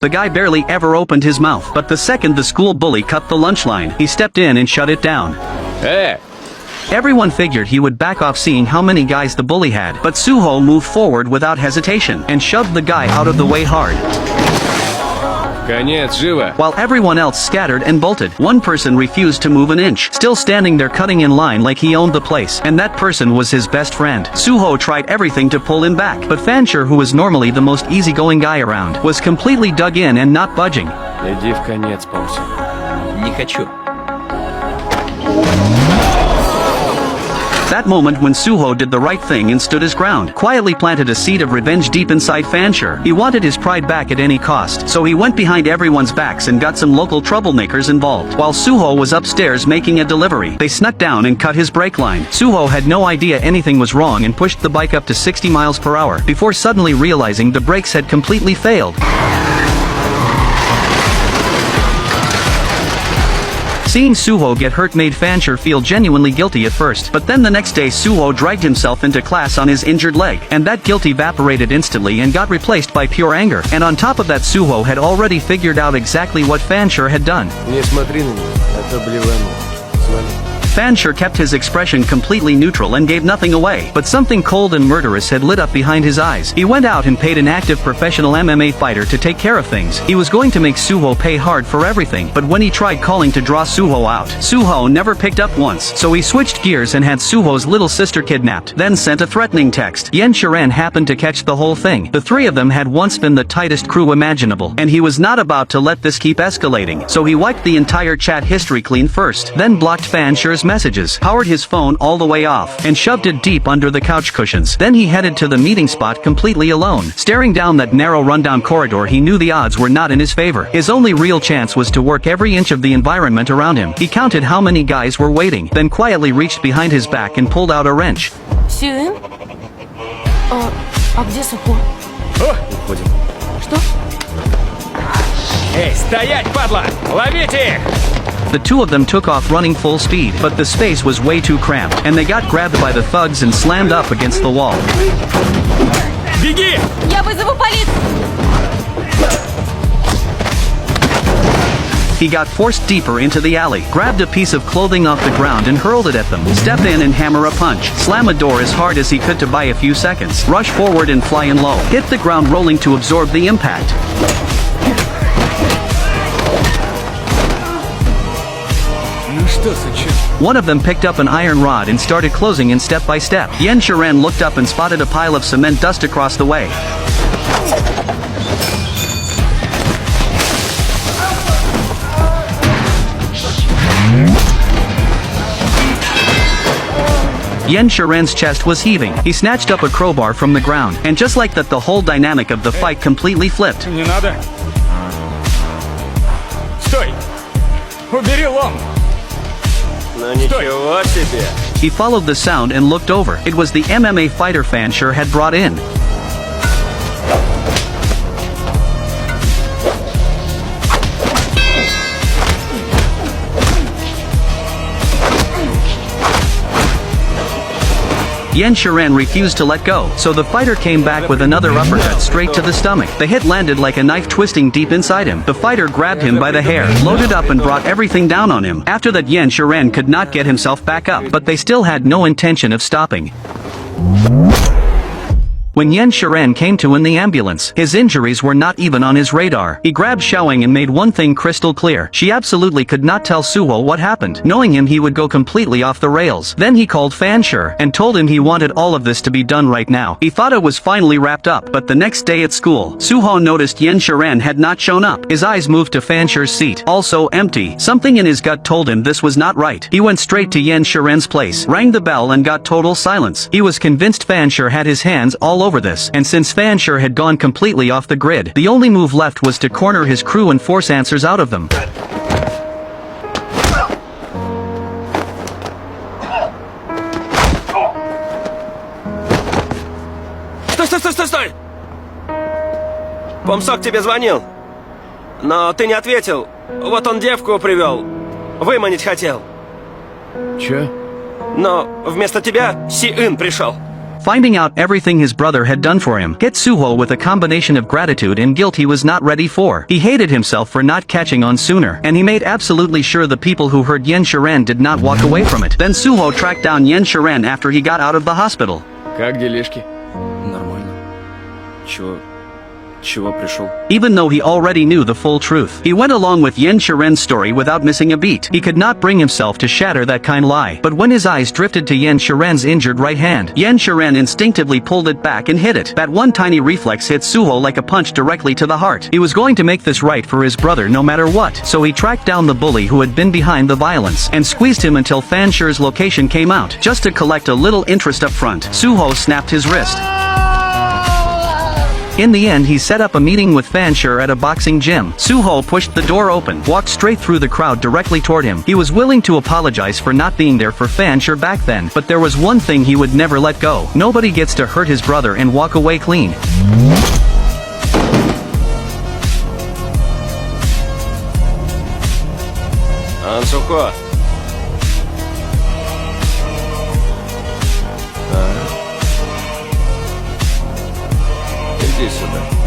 The guy barely ever opened his mouth, but the second the school bully cut the lunch line, he stepped in and shut it down. Everyone figured he would back off seeing how many guys the bully had, but Suho moved forward without hesitation and shoved the guy out of the way hard. Конец, живо! While everyone else scattered and bolted, one person refused to move an inch, still standing there cutting in line like he owned the place, and that person was his best friend. Suho tried everything to pull him back, but Fancher, who was normally the most easygoing guy around, was completely dug in and not budging. Иди в конец, Помси. Не хочу. That moment when Suho did the right thing and stood his ground, quietly planted a seed of revenge deep inside Fancher. He wanted his pride back at any cost, so he went behind everyone's backs and got some local troublemakers involved. While Suho was upstairs making a delivery, they snuck down and cut his brake line. Suho had no idea anything was wrong and pushed the bike up to 60 miles per hour, before suddenly realizing the brakes had completely failed. Seeing Suho get hurt made Fancher feel genuinely guilty at first, but then the next day Suho dragged himself into class on his injured leg, and that guilt evaporated instantly and got replaced by pure anger. And on top of that, Suho had already figured out exactly what Fancher had done. Не смотри на меня, это блевану. Смотри. Fancher kept his expression completely neutral and gave nothing away, but something cold and murderous had lit up behind his eyes. He went out and paid an active professional MMA fighter to take care of things. He was going to make Suho pay hard for everything, but when he tried calling to draw Suho out, Suho never picked up once, so he switched gears and had Suho's little sister kidnapped, then sent a threatening text. Yen Shiran happened to catch the whole thing. The three of them had once been the tightest crew imaginable, and he was not about to let this keep escalating, so he wiped the entire chat history clean first, then blocked Fancher's messages, powered his phone all the way off, and shoved it deep under the couch cushions. Then he headed to the meeting spot completely alone. Staring down that narrow rundown corridor, he knew the odds were not in his favor. His only real chance was to work every inch of the environment around him. He counted how many guys were waiting, then quietly reached behind his back and pulled out a wrench. Сюин? А где Сухо? Уходим. Что? Эй, стоять, падла! Ловите их! The two of them took off running full speed, but the space was way too cramped, and they got grabbed by the thugs and slammed up against the wall. Беги! Я вызову полицию! He got forced deeper into the alley, grabbed a piece of clothing off the ground and hurled it at them. Step in and hammer a punch. Slam a door as hard as he could to buy a few seconds. Rush forward and fly in low. Hit the ground rolling to absorb the impact. One of them picked up an iron rod and started closing in step by step. Yen Shiran looked up and spotted a pile of cement dust across the way. Yen Shiran's chest was heaving. He snatched up a crowbar from the ground, and just like that, the whole dynamic of the fight completely flipped. Не надо. Стой! Убери лом! Ну ничего себе. He followed the sound and looked over. It was the MMA fighter Fancher had brought in. Yen Shiran refused to let go, so the fighter came back with another uppercut straight to the stomach. The hit landed like a knife twisting deep inside him. The fighter grabbed him by the hair, loaded up and brought everything down on him. After that, Yen Shiran could not get himself back up, but they still had no intention of stopping. When Yen Shiran came to in the ambulance, his injuries were not even on his radar. He grabbed Xiaoying and made one thing crystal clear. She absolutely could not tell Suho what happened. Knowing him, he would go completely off the rails. Then he called Fancher and told him he wanted all of this to be done right now. He thought it was finally wrapped up, but the next day at school, Suho noticed Yen Shiran had not shown up. His eyes moved to Fancher's seat, also empty. Something in his gut told him this was not right. He went straight to Yen Shiran's place, rang the bell and got total silence. He was convinced Fancher had his hands all over this, and since Fancher had gone completely off the grid, the only move left was to corner his crew and force answers out of them. Стой! Помсок тебе звонил, но ты не ответил. Вот он девку привел, выманить хотел. Чё? Но вместо тебя Си-Ин пришел. Finding out everything his brother had done for him, hit Suho with a combination of gratitude and guilt he was not ready for. He hated himself for not catching on sooner, and he made absolutely sure the people who heard Yen Shiran did not walk away from it. Then Suho tracked down Yen Shiran after he got out of the hospital. Как делишки? Нормально. Чего пришел? Even though he already knew the full truth, he went along with Yen Shiren's story without missing a beat. He could not bring himself to shatter that kind lie. But when his eyes drifted to Yen Shiren's injured right hand, Yen Shiren instinctively pulled it back and hit it. That one tiny reflex hit Suho like a punch directly to the heart. He was going to make this right for his brother no matter what. So he tracked down the bully who had been behind the violence and squeezed him until Fanshir's location came out, just to collect a little interest up front. Suho snapped his wrist. In the end, he set up a meeting with Fanshir at a boxing gym. Suho pushed the door open, walked straight through the crowd directly toward him. He was willing to apologize for not being there for Fanshir back then, but there was one thing he would never let go. Nobody gets to hurt his brother and walk away clean. Ансуко. Иди сюда.